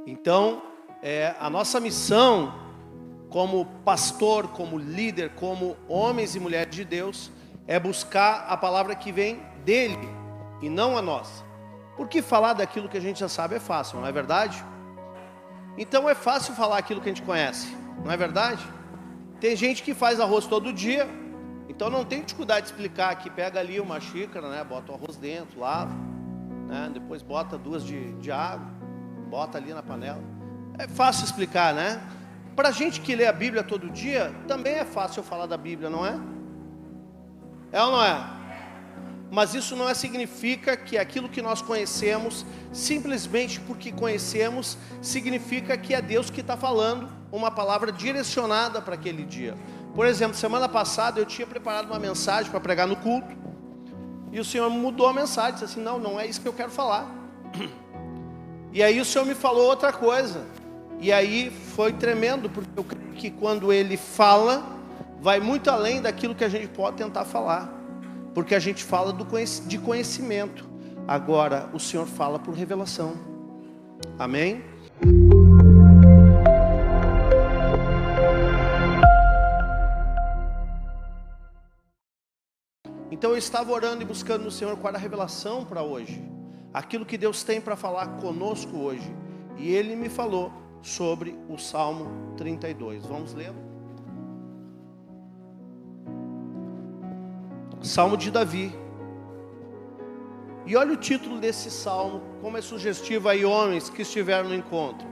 Então, a nossa missão como pastor, como líder, como homens e mulheres de Deus, é buscar a palavra que vem dele e não a nossa. Porque falar daquilo que a gente já sabe é fácil, não é verdade? Então é fácil falar aquilo que a gente conhece, não é verdade? Tem gente que faz arroz todo dia, então não tem dificuldade de explicar que pega ali uma xícara, né, bota o arroz dentro, lava, né, depois bota 2 de água, bota ali na panela. É fácil explicar, né? Para gente que lê a Bíblia todo dia, também é fácil falar da Bíblia, não é? É ou não é? Mas isso não significa que aquilo que nós conhecemos, simplesmente porque conhecemos, significa que é Deus que está falando uma palavra direcionada para aquele dia. Por exemplo, semana passada eu tinha preparado uma mensagem para pregar no culto, e o Senhor mudou a mensagem, disse assim, não é isso que eu quero falar. E aí o Senhor me falou outra coisa, e aí foi tremendo, porque eu creio que quando Ele fala, vai muito além daquilo que a gente pode tentar falar. Porque a gente fala de conhecimento. Agora, o Senhor fala por revelação. Amém? Então eu estava orando e buscando no Senhor qual era a revelação para hoje. Aquilo que Deus tem para falar conosco hoje. E Ele me falou sobre o Salmo 32. Vamos ler? Salmo de Davi. E olha o título desse salmo, como é sugestivo aí, homens que estiveram no encontro.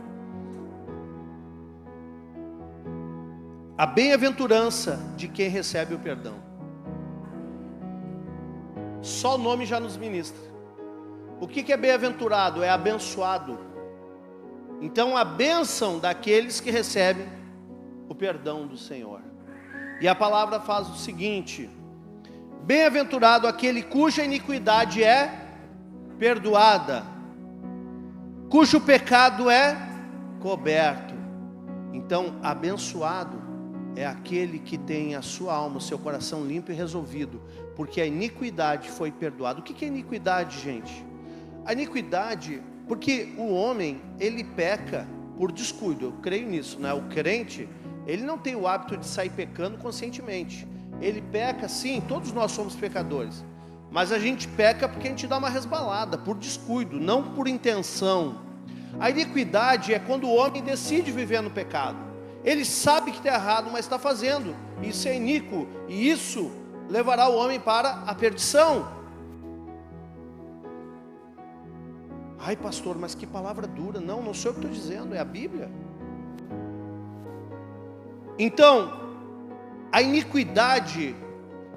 A bem-aventurança de quem recebe o perdão. Só o nome já nos ministra. O que é bem-aventurado? É abençoado. Então a bênção daqueles que recebem o perdão do Senhor. E a palavra faz o seguinte: bem-aventurado aquele cuja iniquidade é perdoada, cujo pecado é coberto. Então, abençoado é aquele que tem a sua alma, o seu coração limpo e resolvido, porque a iniquidade foi perdoada. O que é iniquidade, gente? A iniquidade, porque o homem, ele peca por descuido, eu creio nisso, né? O crente, ele não tem o hábito de sair pecando conscientemente. Ele peca, sim, todos nós somos pecadores, mas a gente peca porque a gente dá uma resbalada, por descuido, não por intenção. A iniquidade é quando o homem decide viver no pecado. Ele sabe que está errado, mas está fazendo. Isso é iníquo, e isso levará o homem para a perdição. Ai, pastor, mas que palavra dura. Não sou eu que estou dizendo, é a Bíblia. Então, a iniquidade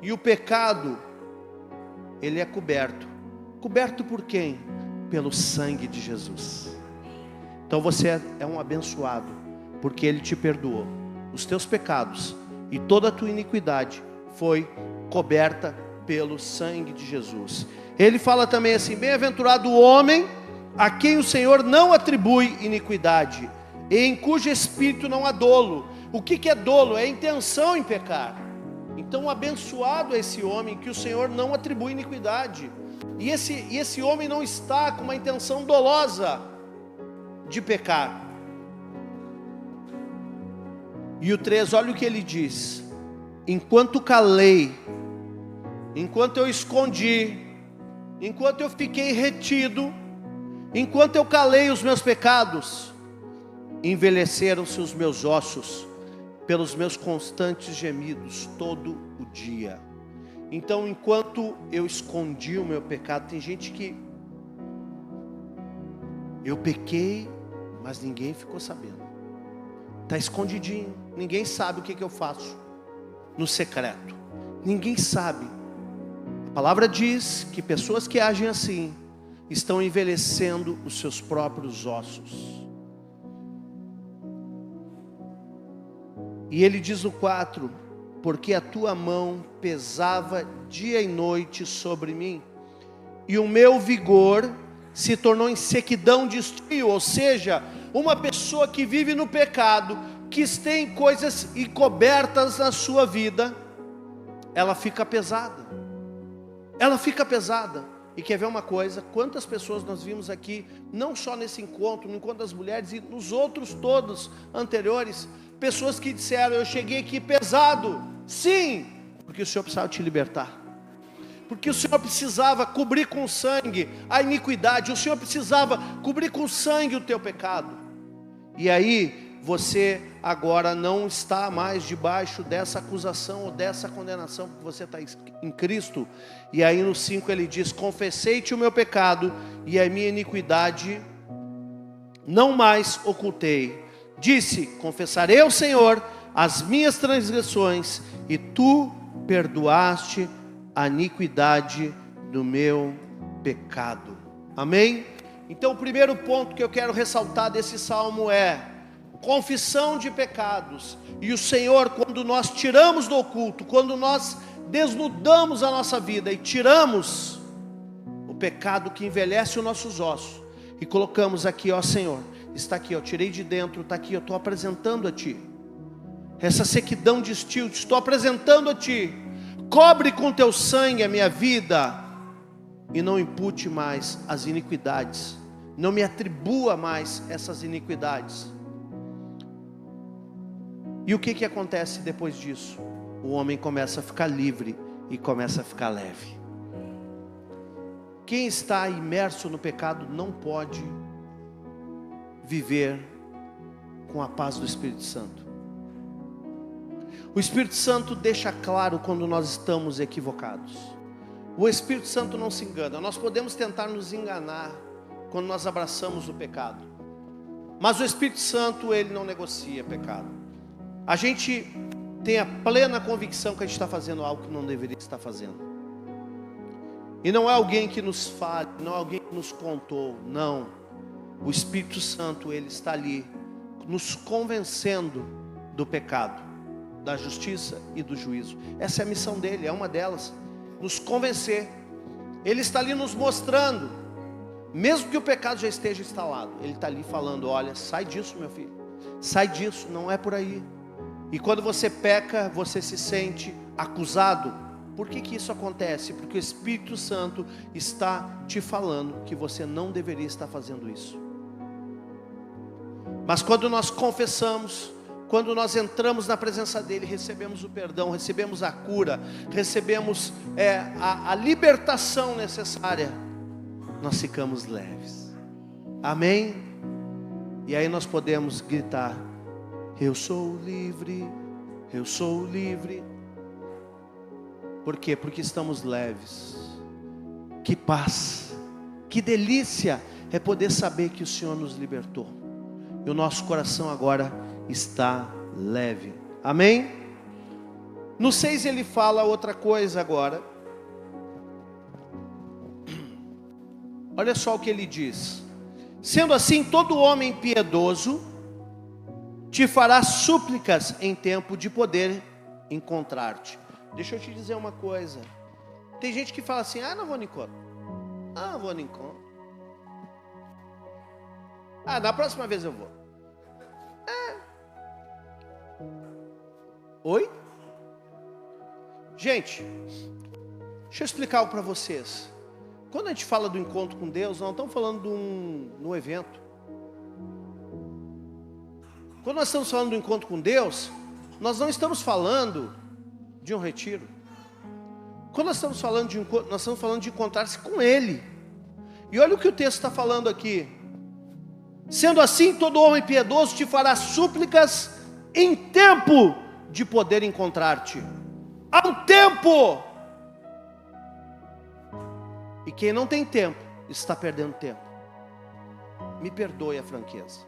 e o pecado, ele é coberto. Coberto por quem? Pelo sangue de Jesus. Então você é um abençoado, porque Ele te perdoou. Os teus pecados e toda a tua iniquidade foi coberta pelo sangue de Jesus. Ele fala também assim: bem-aventurado o homem a quem o Senhor não atribui iniquidade, e em cujo espírito não há dolo. O que é dolo? É intenção em pecar. Então abençoado é esse homem que o Senhor não atribui iniquidade, e esse homem não está com uma intenção dolosa de pecar. E o 3, olha o que ele diz: enquanto calei, enquanto eu escondi, enquanto eu fiquei retido, enquanto eu calei os meus pecados, envelheceram-se os meus ossos pelos meus constantes gemidos todo o dia. Então, enquanto eu escondi o meu pecado, tem gente que eu pequei, mas ninguém ficou sabendo. Está escondidinho, ninguém sabe o que eu faço no secreto. Ninguém sabe. A palavra diz que pessoas que agem assim estão envelhecendo os seus próprios ossos. E ele diz no 4: porque a tua mão pesava dia e noite sobre mim, e o meu vigor se tornou em sequidão de estio. Ou seja, uma pessoa que vive no pecado, que tem coisas encobertas na sua vida, ela fica pesada. Ela fica pesada. E quer ver uma coisa? Quantas pessoas nós vimos aqui, não só nesse encontro, no encontro das mulheres e nos outros todos anteriores, pessoas que disseram: eu cheguei aqui pesado. Sim, porque o Senhor precisava te libertar. Porque o Senhor precisava cobrir com sangue a iniquidade. O Senhor precisava cobrir com sangue o teu pecado. E aí, você agora não está mais debaixo dessa acusação ou dessa condenação, porque você está em Cristo. E aí no 5 ele diz: confessei-te o meu pecado e a minha iniquidade não mais ocultei. Disse: confessarei ao Senhor as minhas transgressões, e tu perdoaste a iniquidade do meu pecado. Amém? Então o primeiro ponto que eu quero ressaltar desse salmo é confissão de pecados. E o Senhor, quando nós tiramos do oculto, quando nós desnudamos a nossa vida e tiramos o pecado que envelhece os nossos ossos e colocamos aqui: ó Senhor, está aqui, eu tirei de dentro, está aqui, eu estou apresentando a Ti essa sequidão de estio, estou apresentando a Ti. Cobre com teu sangue a minha vida e não impute mais as iniquidades, não me atribua mais essas iniquidades. E o que acontece depois disso? O homem começa a ficar livre e começa a ficar leve. Quem está imerso no pecado não pode viver com a paz do Espírito Santo. O Espírito Santo deixa claro quando nós estamos equivocados. O Espírito Santo não se engana. Nós podemos tentar nos enganar quando nós abraçamos o pecado, mas o Espírito Santo, ele não negocia pecado. A gente tem a plena convicção que a gente está fazendo algo que não deveria estar fazendo. E não é alguém que nos fale, não é alguém que nos contou, não. O Espírito Santo, ele está ali nos convencendo do pecado, da justiça e do juízo. Essa é a missão dele, é uma delas, nos convencer. Ele está ali nos mostrando, mesmo que o pecado já esteja instalado, ele está ali falando: olha, sai disso, meu filho, sai disso, não é por aí. E quando você peca, você se sente acusado. Por que isso acontece? Porque o Espírito Santo está te falando que você não deveria estar fazendo isso. Mas quando nós confessamos, quando nós entramos na presença dele, recebemos o perdão, recebemos a cura, recebemos a libertação necessária, nós ficamos leves. Amém? E aí nós podemos gritar: eu sou livre, eu sou livre. Por quê? Porque estamos leves. Que paz, que delícia é poder saber que o Senhor nos libertou. E o nosso coração agora está leve. Amém? No 6 ele fala outra coisa agora. Olha só o que ele diz: sendo assim, todo homem piedoso te fará súplicas em tempo de poder encontrar-te. Deixa eu te dizer uma coisa. Tem gente que fala assim: não vou no encontro. Não vou no encontro. Na próxima vez eu vou. Oi? Gente, deixa eu explicar algo para vocês. Quando a gente fala do encontro com Deus, nós não estamos falando de um evento. Quando nós estamos falando do encontro com Deus, nós não estamos falando de um retiro. Quando nós estamos falando de encontro, nós estamos falando de encontrar-se com Ele. E olha o que o texto está falando aqui: sendo assim, todo homem piedoso te fará súplicas em tempo de poder encontrar-te. Há um tempo. E quem não tem tempo está perdendo tempo. Me perdoe a franqueza.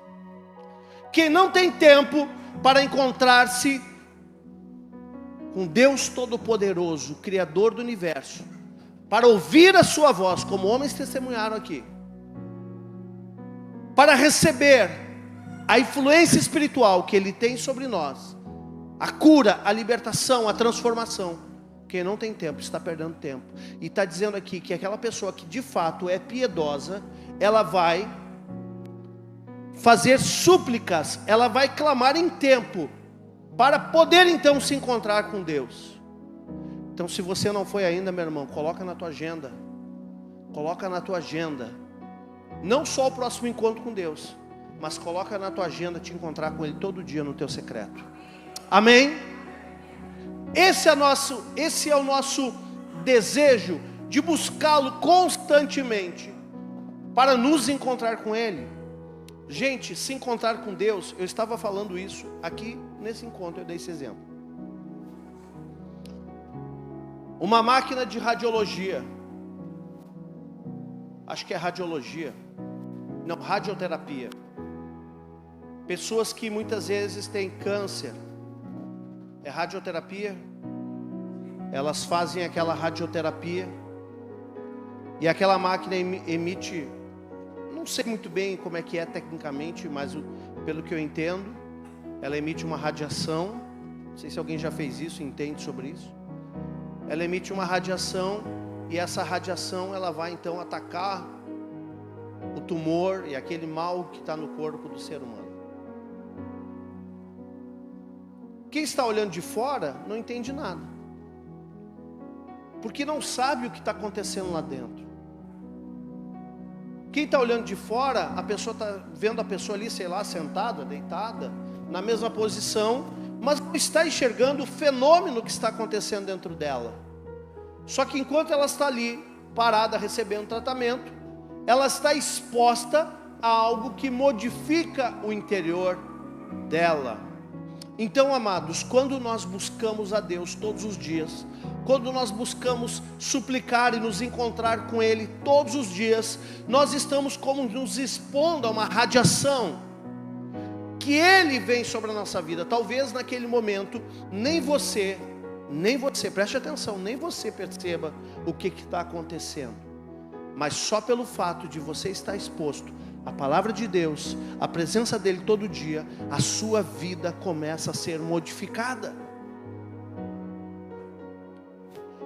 Quem não tem tempo para encontrar-se com Deus Todo-Poderoso, Criador do Universo, para ouvir a sua voz, como homens testemunharam aqui, para receber a influência espiritual que Ele tem sobre nós, a cura, a libertação, a transformação. Quem não tem tempo está perdendo tempo. E está dizendo aqui que aquela pessoa que de fato é piedosa, ela vai fazer súplicas, ela vai clamar em tempo, para poder então se encontrar com Deus. Então, se você não foi ainda, meu irmão, coloca na tua agenda. Coloca na tua agenda, não só o próximo encontro com Deus, mas coloca na tua agenda te encontrar com Ele todo dia no teu secreto. Amém? Esse é o nosso desejo de buscá-lo constantemente para nos encontrar com Ele. Gente, se encontrar com Deus, eu estava falando isso aqui nesse encontro, eu dei esse exemplo. Uma máquina de radiologia, acho que é radiologia, não, radioterapia. Pessoas que muitas vezes têm câncer, é radioterapia, elas fazem aquela radioterapia, e aquela máquina emite, não sei muito bem como é que é tecnicamente, mas pelo que eu entendo, ela emite uma radiação, não sei se alguém já fez isso, entende sobre isso. Ela emite uma radiação, e essa radiação ela vai então atacar o tumor e aquele mal que está no corpo do ser humano. Quem está olhando de fora não entende nada, porque não sabe o que está acontecendo lá dentro. Quem está olhando de fora, a pessoa está vendo a pessoa ali, sei lá, sentada, deitada, na mesma posição, mas não está enxergando o fenômeno que está acontecendo dentro dela. Só que enquanto ela está ali, parada, recebendo tratamento, ela está exposta a algo que modifica o interior dela. Então, amados, quando nós buscamos a Deus todos os dias, quando nós buscamos suplicar e nos encontrar com Ele todos os dias, nós estamos como nos expondo a uma radiação, que Ele vem sobre a nossa vida. Talvez naquele momento, nem você, preste atenção, nem você perceba o que está acontecendo, mas só pelo fato de você estar exposto à palavra de Deus, à presença dEle todo dia, a sua vida começa a ser modificada.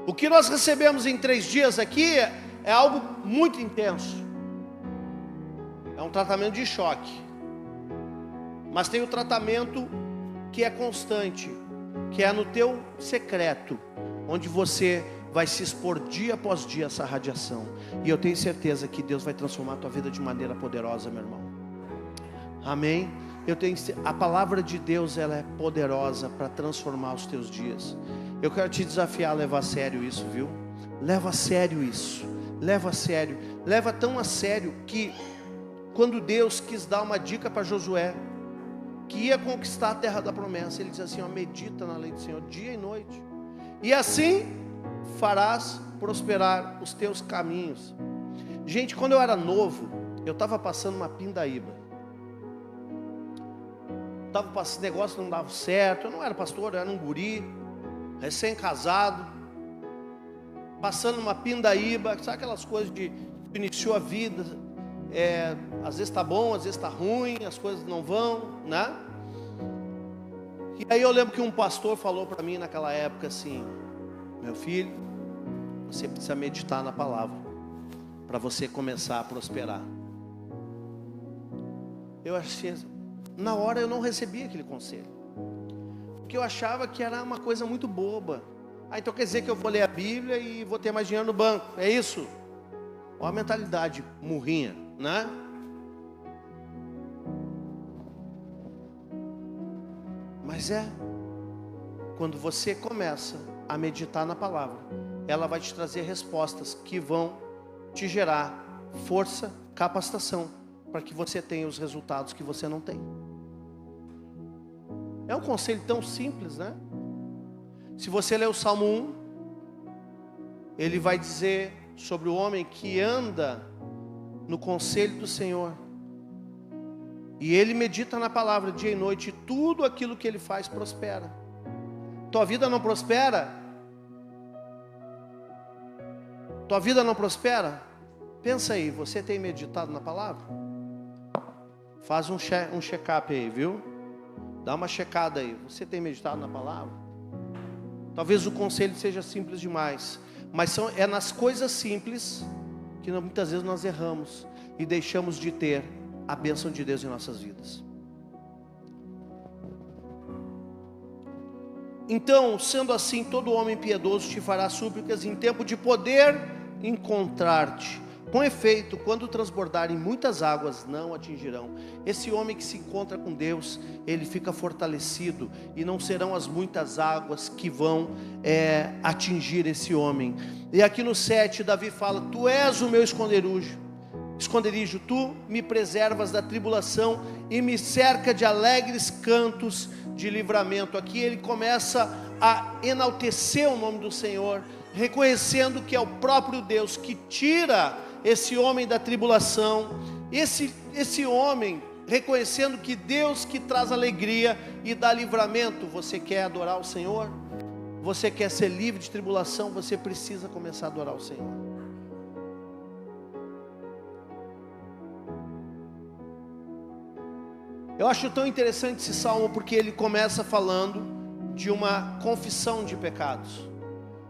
O que nós recebemos em 3 dias aqui é algo muito intenso, é um tratamento de choque, mas tem o tratamento que é constante, que é no teu secreto, onde você vai se expor dia após dia a essa radiação, e eu tenho certeza que Deus vai transformar a tua vida de maneira poderosa, meu irmão. Amém? A palavra de Deus, ela é poderosa para transformar os teus dias. Eu quero te desafiar a levar a sério isso, viu? Leva a sério isso, leva a sério, leva tão a sério que quando Deus quis dar uma dica para Josué, que ia conquistar a terra da promessa, Ele diz assim, ó, medita na lei do Senhor dia e noite, e assim farás prosperar os teus caminhos. Gente, quando eu era novo, eu estava passando uma pindaíba, esse negócio não dava certo, eu não era pastor, eu era um guri, recém-casado, passando uma pindaíba, sabe aquelas coisas de iniciou a vida, às vezes está bom, às vezes está ruim, as coisas não vão, né? E aí eu lembro que um pastor falou para mim naquela época assim, meu filho, você precisa meditar na palavra, para você começar a prosperar. Eu achei, na hora eu não recebi aquele conselho, porque eu achava que era uma coisa muito boba. Então quer dizer que eu vou ler a Bíblia e vou ter mais dinheiro no banco, é isso? Olha a mentalidade murrinha, né? Mas quando você começa a meditar na palavra, ela vai te trazer respostas que vão te gerar força, capacitação, para que você tenha os resultados que você não tem. É um conselho tão simples, né? Se você ler o Salmo 1, ele vai dizer sobre o homem que anda no conselho do Senhor, e ele medita na palavra dia e noite, e tudo aquilo que ele faz prospera. Tua vida não prospera? Tua vida não prospera? Pensa aí, você tem meditado na palavra? Faz um check-up aí, viu? Dá uma checada aí, você tem meditado na palavra? Talvez o conselho seja simples demais, mas é nas coisas simples que muitas vezes nós erramos e deixamos de ter a bênção de Deus em nossas vidas. Então, sendo assim, todo homem piedoso te fará súplicas em tempo de poder encontrar-te. Com efeito, quando transbordarem muitas águas, não atingirão. Esse homem que se encontra com Deus, ele fica fortalecido, e não serão as muitas águas que vão atingir esse homem. E aqui no 7, Davi fala: tu és o meu esconderijo, tu me preservas da tribulação e me cerca de alegres cantos de livramento. Aqui ele começa a enaltecer o nome do Senhor, reconhecendo que é o próprio Deus que tira esse homem da tribulação, esse homem reconhecendo que Deus que traz alegria e dá livramento. Você quer adorar o Senhor? Você quer ser livre de tribulação? Você precisa começar a adorar o Senhor. Eu acho tão interessante esse salmo, porque ele começa falando de uma confissão de pecados,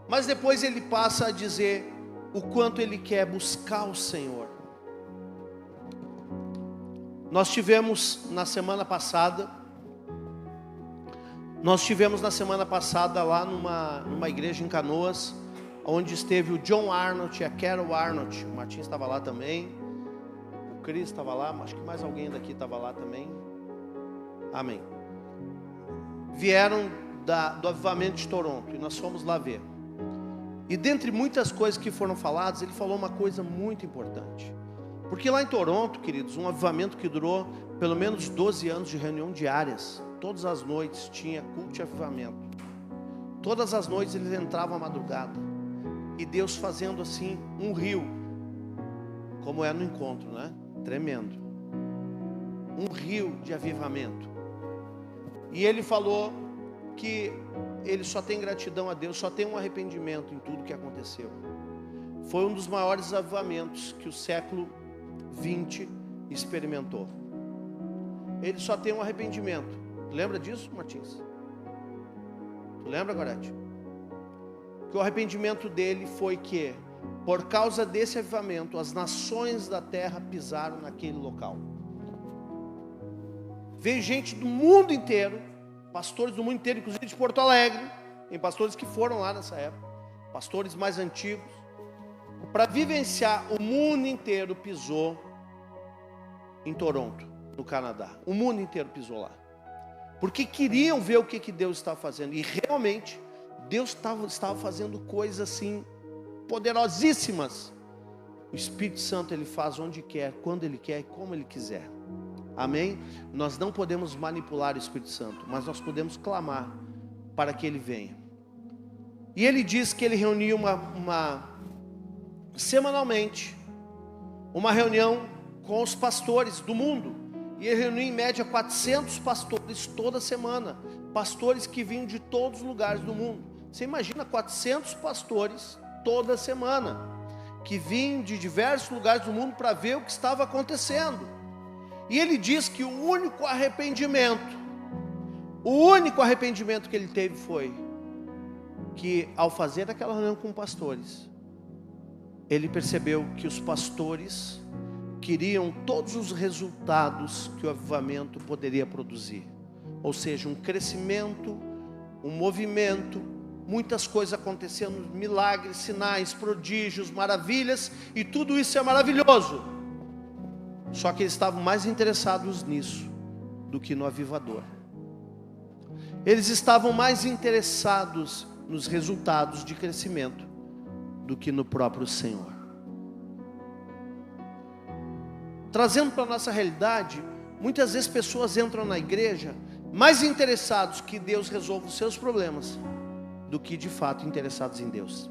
mas depois ele passa a dizer o quanto ele quer buscar o Senhor. Nós tivemos na semana passada lá numa igreja em Canoas, onde esteve o John Arnott e a Carol Arnott. O Martins estava lá também, o Chris estava lá, acho que mais alguém daqui estava lá também. Amém. Vieram do avivamento de Toronto, e nós fomos lá ver. E dentre muitas coisas que foram faladas, ele falou uma coisa muito importante. Porque lá em Toronto, queridos, um avivamento que durou pelo menos 12 anos de reunião diárias. Todas as noites tinha culto de avivamento. Todas as noites eles entravam à madrugada. E Deus fazendo assim um rio, como é no encontro, né? Tremendo. Um rio de avivamento. E ele falou que ele só tem gratidão a Deus, só tem um arrependimento em tudo que aconteceu. Foi um dos maiores avivamentos que o século 20 experimentou. Ele só tem um arrependimento. Lembra disso, Martins? Tu lembra, Gorete? Que o arrependimento dele foi que, por causa desse avivamento, as nações da terra pisaram naquele local. Veio gente do mundo inteiro, pastores do mundo inteiro, inclusive de Porto Alegre. Tem pastores que foram lá nessa época, pastores mais antigos, para vivenciar. O mundo inteiro pisou em Toronto, no Canadá. O mundo inteiro pisou lá, porque queriam ver o que Deus estava fazendo. E realmente Deus estava fazendo coisas assim poderosíssimas. O Espírito Santo, ele faz onde quer, quando ele quer e como ele quiser. Amém? Nós não podemos manipular o Espírito Santo, mas nós podemos clamar para que ele venha. E ele diz que ele reunia semanalmente uma reunião com os pastores do mundo. E ele reunia em média 400 pastores toda semana. Pastores que vinham de todos os lugares do mundo. Você imagina 400 pastores toda semana, que vinham de diversos lugares do mundo para ver o que estava acontecendo. E ele diz que o único arrependimento que ele teve foi que, ao fazer aquela reunião com pastores, ele percebeu que os pastores queriam todos os resultados que o avivamento poderia produzir. Ou seja, um crescimento, um movimento, muitas coisas acontecendo, milagres, sinais, prodígios, maravilhas, e tudo isso é maravilhoso. Só que eles estavam mais interessados nisso do que no avivador. Eles estavam mais interessados nos resultados de crescimento do que no próprio Senhor. Trazendo para a nossa realidade, muitas vezes pessoas entram na igreja mais interessados que Deus resolva os seus problemas do que de fato interessados em Deus.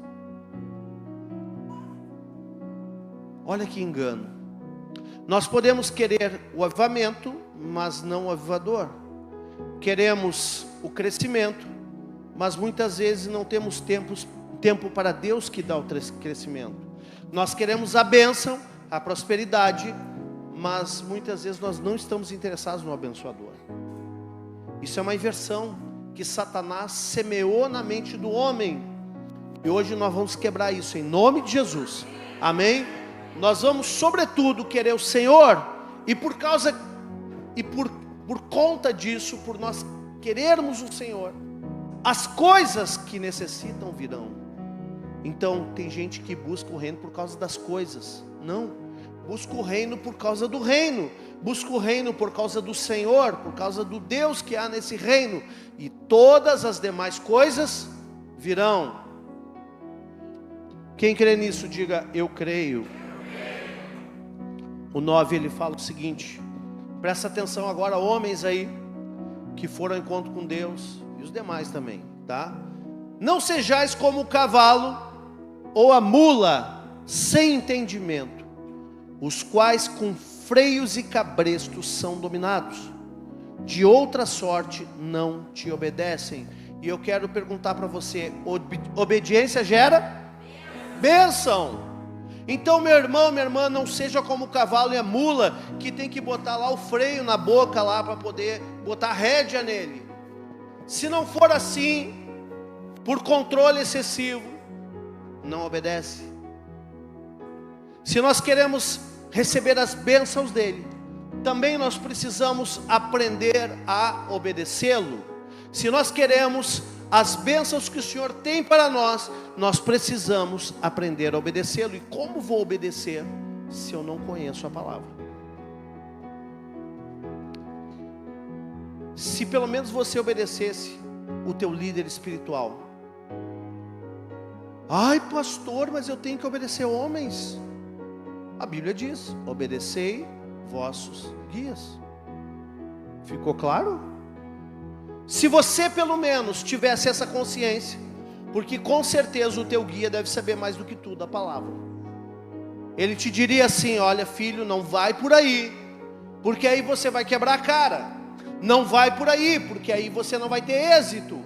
Olha que engano. Nós podemos querer o avivamento, mas não o avivador. Queremos o crescimento, mas muitas vezes não temos tempo para Deus que dá o crescimento. Nós queremos a bênção, a prosperidade, mas muitas vezes nós não estamos interessados no abençoador. Isso é uma inversão que Satanás semeou na mente do homem, e hoje nós vamos quebrar isso em nome de Jesus. Amém? Nós vamos sobretudo querer o Senhor, e por conta disso, por nós querermos o Senhor, as coisas que necessitam virão. Então tem gente que busca o reino por causa das coisas, Não. Busca o reino por causa do reino. Busca o reino por causa do Senhor, por causa do Deus que há nesse reino. E todas as demais coisas virão. Quem crê nisso, diga: eu creio. O 9 ele fala o seguinte, presta atenção agora, homens aí que foram ao encontro com Deus, e os demais também, tá? Não sejais como o cavalo ou a mula sem entendimento, os quais com freios e cabrestos são dominados, de outra sorte não te obedecem. E eu quero perguntar para você, obediência gera bênção. Então, meu irmão, minha irmã, não seja como o cavalo e a mula, que tem que botar lá o freio na boca lá, para poder botar a rédea nele. Se não for assim, por controle excessivo, não obedece. Se nós queremos receber as bênçãos dele, também nós precisamos aprender a obedecê-lo. Se nós queremos as bênçãos que o Senhor tem para nós, nós precisamos aprender a obedecê-lo. E como vou obedecer se eu não conheço a palavra? Se pelo menos você obedecesse o teu líder espiritual. Ai, pastor, mas eu tenho que obedecer homens. A Bíblia diz: obedecei vossos guias. Ficou claro? Se você pelo menos tivesse essa consciência, porque com certeza o teu guia deve saber mais do que tu da palavra. Ele te diria assim: olha filho, não vai por aí, porque aí você vai quebrar a cara. Não vai por aí, porque aí você não vai ter êxito.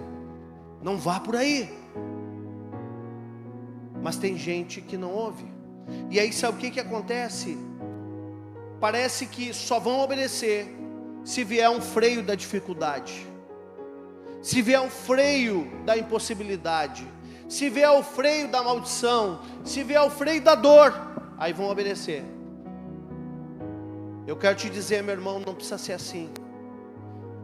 Não vá por aí. Mas tem gente que não ouve. E aí sabe o que acontece? Parece que só vão obedecer se vier um freio da dificuldade, se vier um freio da impossibilidade, se vier o freio da maldição, se vier o freio da dor, aí vão obedecer. Eu quero te dizer, meu irmão, não precisa ser assim.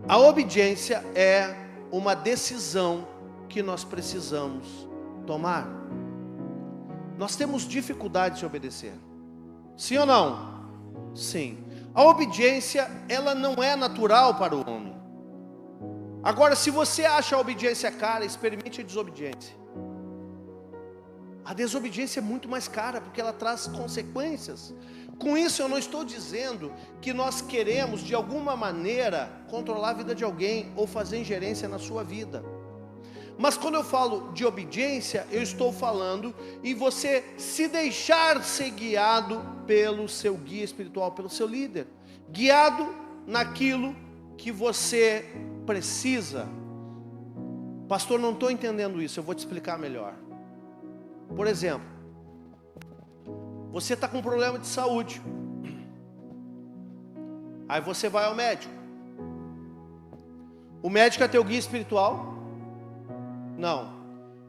A obediência é uma decisão que nós precisamos tomar. Nós temos dificuldade de obedecer. Sim ou não? Sim. A obediência, ela não é natural para o homem. Agora, se você acha a obediência cara, experimente a desobediência. A desobediência é muito mais cara, porque ela traz consequências. Com isso eu não estou dizendo que nós queremos de alguma maneira controlar a vida de alguém ou fazer ingerência na sua vida. Mas quando eu falo de obediência, eu estou falando em você se deixar ser guiado pelo seu guia espiritual, pelo seu líder. Guiado naquilo que você precisa. Pastor, não estou entendendo isso, eu vou te explicar melhor. Por exemplo, você está com um problema de saúde. Aí você vai ao médico. O médico é teu guia espiritual? Não,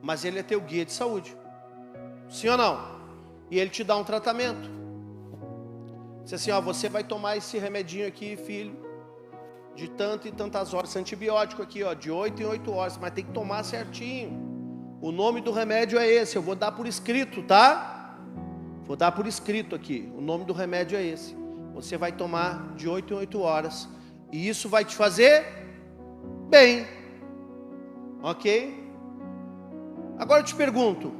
mas ele é teu guia de saúde. Sim ou não? E ele te dá um tratamento. Diz assim, ó, você vai tomar esse remedinho aqui, filho, de tanto e tantas horas, esse antibiótico aqui, ó, de 8 em 8 horas, mas tem que tomar certinho. O nome do remédio é esse, eu vou dar por escrito, tá? Vou dar por escrito aqui, o nome do remédio é esse. Você vai tomar de 8 em 8 horas, e isso vai te fazer bem. Ok? Agora eu te pergunto,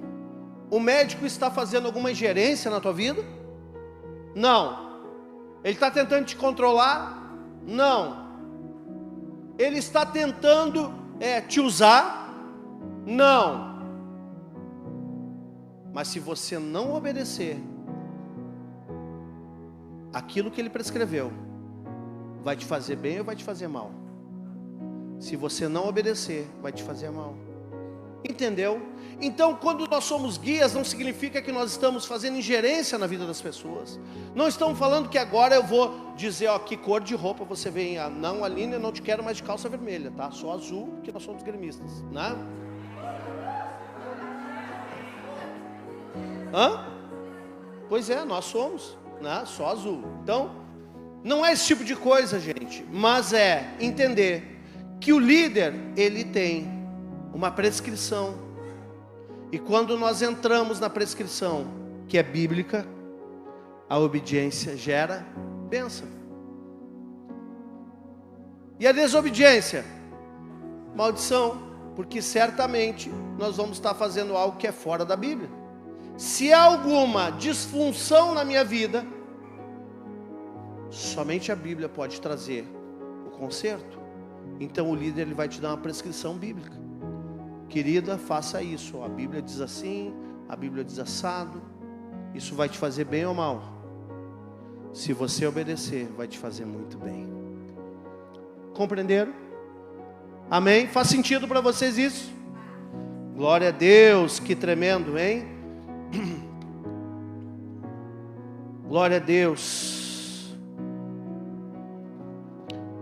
o médico está fazendo alguma ingerência na tua vida? Não. Ele está tentando te controlar? Não. Ele está tentando te usar? Não. Mas se você não obedecer aquilo que ele prescreveu, vai te fazer bem ou vai te fazer mal? Se você não obedecer, vai te fazer mal. Entendeu? Então, quando nós somos guias, não significa que nós estamos fazendo ingerência na vida das pessoas. Não estamos falando que agora eu vou dizer, ó, que cor de roupa você vem. Não, Aline, eu não te quero mais de calça vermelha, tá? Só azul, porque nós somos gremistas, né? Hã? Pois é, nós somos, né? Só azul. Então, não é esse tipo de coisa, gente. Mas é entender que o líder, ele tem uma prescrição. E quando nós entramos na prescrição, que é bíblica, A obediência gera bênção. E a desobediência? Maldição. Porque certamente nós vamos estar fazendo algo que é fora da Bíblia. Se há alguma disfunção na minha vida, somente a Bíblia pode trazer o conserto. Então o líder ele vai te dar uma prescrição bíblica. Querida, faça isso. A Bíblia diz assim, a Bíblia diz assado. Isso vai te fazer bem ou mal? Se você obedecer, vai te fazer muito bem. Compreenderam? Amém? Faz sentido para vocês isso? Glória a Deus, que tremendo, hein? Glória a Deus.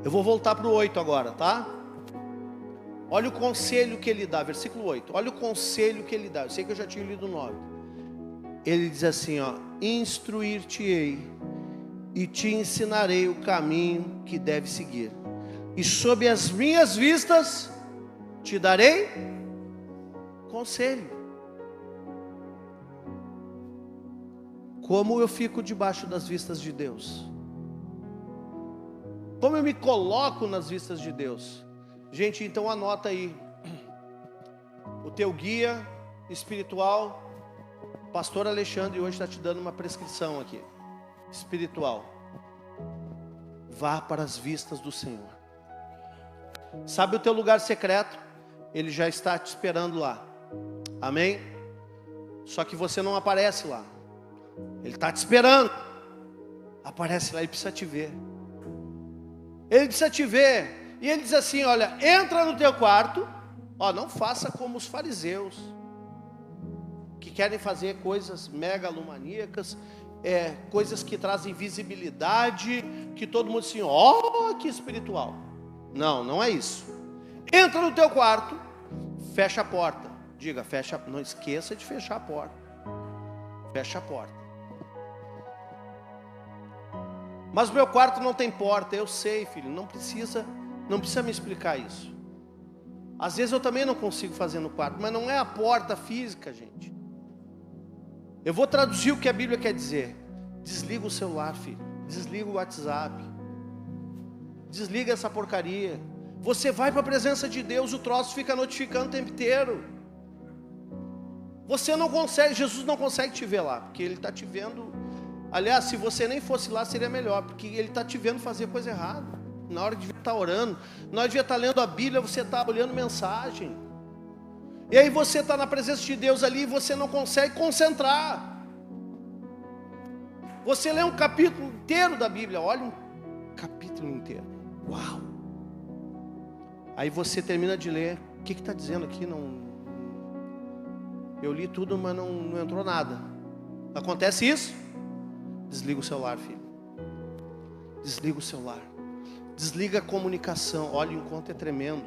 Eu vou voltar para o 8 agora, tá? Olha o conselho que ele dá, versículo 8. Olha o conselho que ele dá. Eu sei que eu já tinha lido o 9. Ele diz assim, ó: instruir-te-ei e te ensinarei o caminho que deve seguir. E sob as minhas vistas te darei conselho. Como eu fico debaixo das vistas de Deus? Como eu me coloco nas vistas de Deus? Gente, então anota aí. O teu guia espiritual, Pastor Alexandre, hoje está te dando uma prescrição aqui, espiritual. Vá para as vistas do Senhor. Sabe o teu lugar secreto? Ele já está te esperando lá. Amém? Só que você não aparece lá. Ele está te esperando. Aparece lá, ele precisa te ver. Ele precisa te ver. E ele diz assim, olha, entra no teu quarto. Ó, não faça como os fariseus, que querem fazer coisas megalomaníacas, coisas que trazem visibilidade, que todo mundo assim, ó, que espiritual. Não, não é isso. Entra no teu quarto, fecha a porta. Diga, fecha, não esqueça de fechar a porta. Fecha a porta. Mas meu quarto não tem porta. Eu sei, filho, não precisa me explicar isso. Às vezes eu também não consigo fazer no quarto, mas não é a porta física, gente. Eu vou traduzir o que a Bíblia quer dizer. Desliga o celular, filho. Desliga o WhatsApp. Desliga essa porcaria. Você vai para a presença de Deus, o troço fica notificando o tempo inteiro. Você não consegue, Jesus não consegue te ver lá, porque Ele está te vendo. Aliás, se você nem fosse lá seria melhor, porque Ele está te vendo fazer coisa errada. Na hora de estar orando, na hora de estar lendo a Bíblia, você está olhando mensagem. E aí você está na presença de Deus ali e você não consegue concentrar. Você lê um capítulo inteiro da Bíblia, olha um capítulo inteiro. Uau! Aí você termina de ler, o que está dizendo aqui? Eu li tudo, mas não entrou nada. Acontece isso? Desliga o celular, filho. Desliga o celular. Desliga a comunicação. Olha, o encontro é tremendo.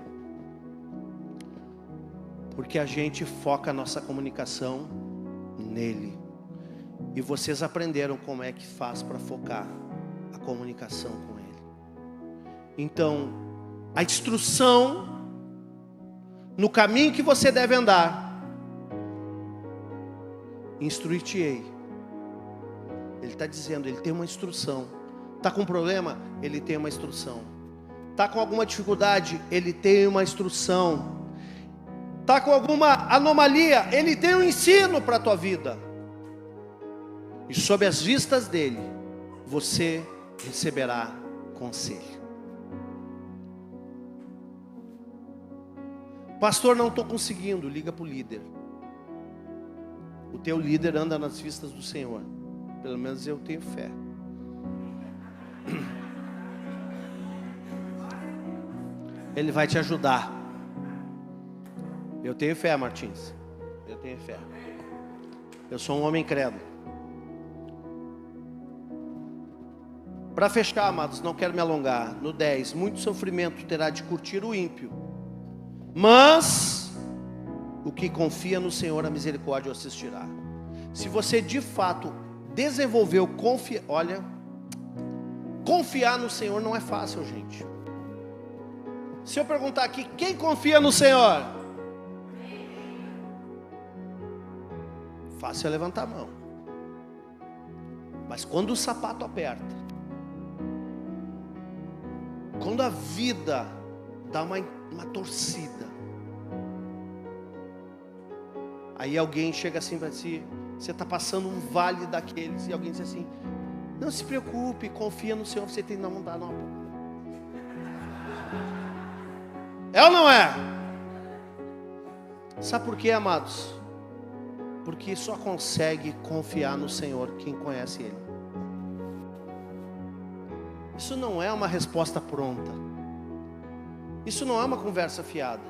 Porque a gente foca a nossa comunicação nele. E vocês aprenderam como é que faz para focar a comunicação com ele. Então, a instrução no caminho que você deve andar, instruir-te-ei. Ele está dizendo, ele tem uma instrução. Está com problema? Ele tem uma instrução. Está com alguma dificuldade? Ele tem uma instrução. Está com alguma anomalia? Ele tem um ensino para a tua vida. E sob as vistas dele, você receberá conselho. Pastor, não estou conseguindo. Liga para o líder. O teu líder anda nas vistas do Senhor. Pelo menos eu tenho fé. Ele vai te ajudar. Eu tenho fé, Martins. Eu tenho fé. Eu sou um homem crédulo. Para fechar, amados, não quero me alongar. No 10, muito sofrimento terá de curtir o ímpio, mas o que confia no Senhor, a misericórdia o assistirá. Se você de fato desenvolveu confiar no Senhor não é fácil, gente. Se eu perguntar aqui, quem confia no Senhor? Fácil é levantar a mão. Mas quando o sapato aperta, quando a vida dá uma torcida, aí alguém chega assim para si, você está passando um vale daqueles, e alguém diz assim: não se preocupe, confia no Senhor, você tem que não dar não. É ou não é? Sabe por quê, amados? Porque só consegue confiar no Senhor quem conhece Ele. Isso não é uma resposta pronta. Isso não é uma conversa fiada.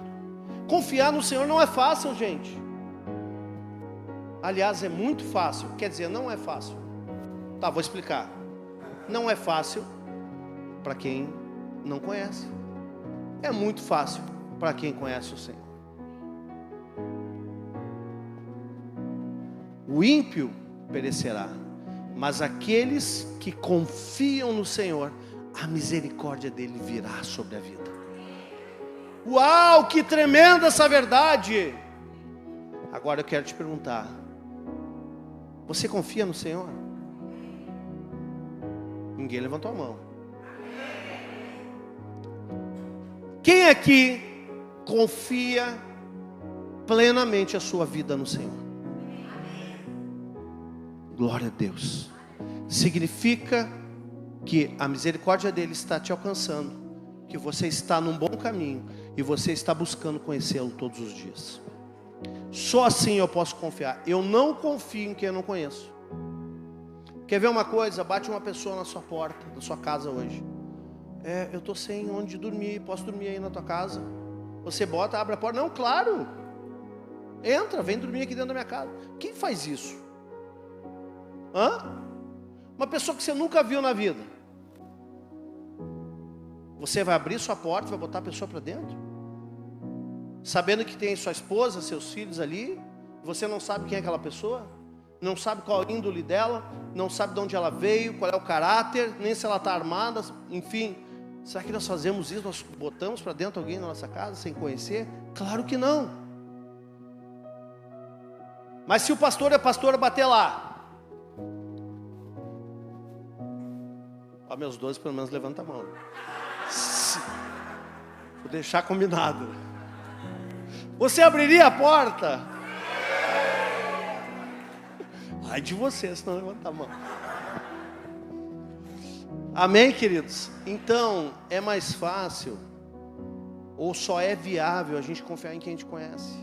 Confiar no Senhor não é fácil, gente. Aliás, é muito fácil. Quer dizer, não é fácil. Tá, vou explicar. Não é fácil para quem não conhece. É muito fácil para quem conhece o Senhor. O ímpio perecerá, mas aqueles que confiam no Senhor, a misericórdia dele virá sobre a vida. Uau, que tremenda essa verdade! Agora eu quero te perguntar: você confia no Senhor? Ninguém levantou a mão. Quem aqui confia plenamente a sua vida no Senhor? Glória a Deus. Significa que a misericórdia dele está te alcançando, que você está num bom caminho e você está buscando conhecê-lo todos os dias. Só assim eu posso confiar. Eu não confio em quem eu não conheço. Quer ver uma coisa? Bate uma pessoa na sua porta, na sua casa hoje. Eu estou sem onde dormir, posso dormir aí na tua casa? Você bota, abre a porta. Não, claro. Entra, vem dormir aqui dentro da minha casa. Quem faz isso? Uma pessoa que você nunca viu na vida. Você vai abrir sua porta, vai botar a pessoa para dentro? Sabendo que tem sua esposa, seus filhos ali, você não sabe quem é aquela pessoa? Não sabe qual a índole dela, não sabe de onde ela veio, qual é o caráter, nem se ela está armada, enfim. Será que nós fazemos isso? Nós botamos para dentro alguém na nossa casa sem conhecer? Claro que não. Mas se o pastor e a pastora bater lá, meus 12 pelo menos levanta a mão. Vou deixar combinado. Você abriria a porta? Ai de você se não levantar a mão. Amém, queridos? Então, é mais fácil, ou só é viável a gente confiar em quem a gente conhece.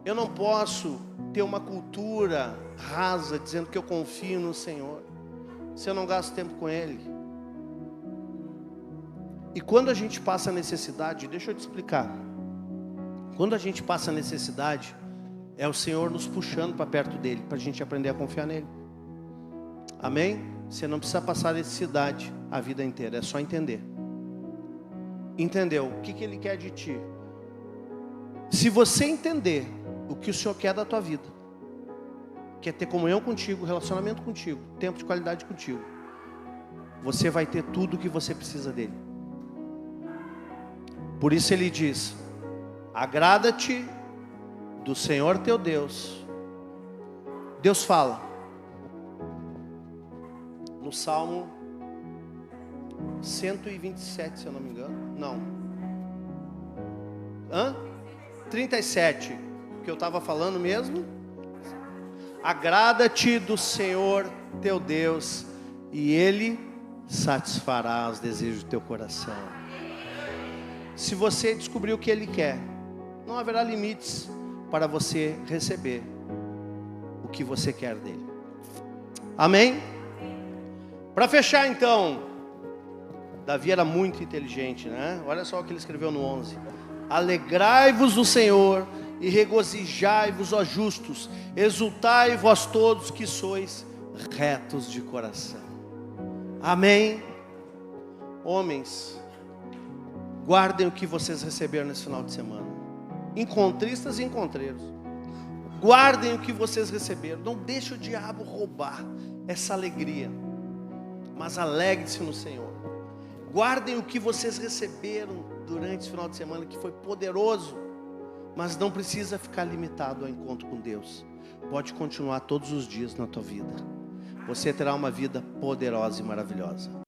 Eu não posso ter uma cultura rasa dizendo que eu confio no Senhor, se eu não gasto tempo com Ele. E quando a gente passa necessidade, deixa eu te explicar. Quando a gente passa necessidade, é o Senhor nos puxando para perto dEle, para a gente aprender a confiar nele. Amém? Você não precisa passar necessidade a vida inteira, é só entender. Entendeu? O que Ele quer de ti? Se você entender o que o Senhor quer da tua vida, quer ter comunhão contigo, relacionamento contigo, tempo de qualidade contigo, você vai ter tudo o que você precisa dele. Por isso Ele diz: agrada-te do Senhor teu Deus. Deus fala no Salmo 127, se eu não me engano. Não. 37, que eu estava falando mesmo. Agrada-te do Senhor teu Deus, e Ele satisfará os desejos do teu coração. Se você descobrir o que Ele quer, não haverá limites para você receber o que você quer dele. Amém? Para fechar então, Davi era muito inteligente, né? Olha só o que ele escreveu no 11: alegrai-vos no Senhor e regozijai-vos, ó justos, exultai vós todos que sois retos de coração. Amém? Homens, guardem o que vocês receberam nesse final de semana. Encontristas e encontreiros, guardem o que vocês receberam. Não deixe o diabo roubar essa alegria, mas alegre-se no Senhor. Guardem o que vocês receberam durante esse final de semana, que foi poderoso. Mas não precisa ficar limitado ao encontro com Deus. Pode continuar todos os dias na tua vida. Você terá uma vida poderosa e maravilhosa.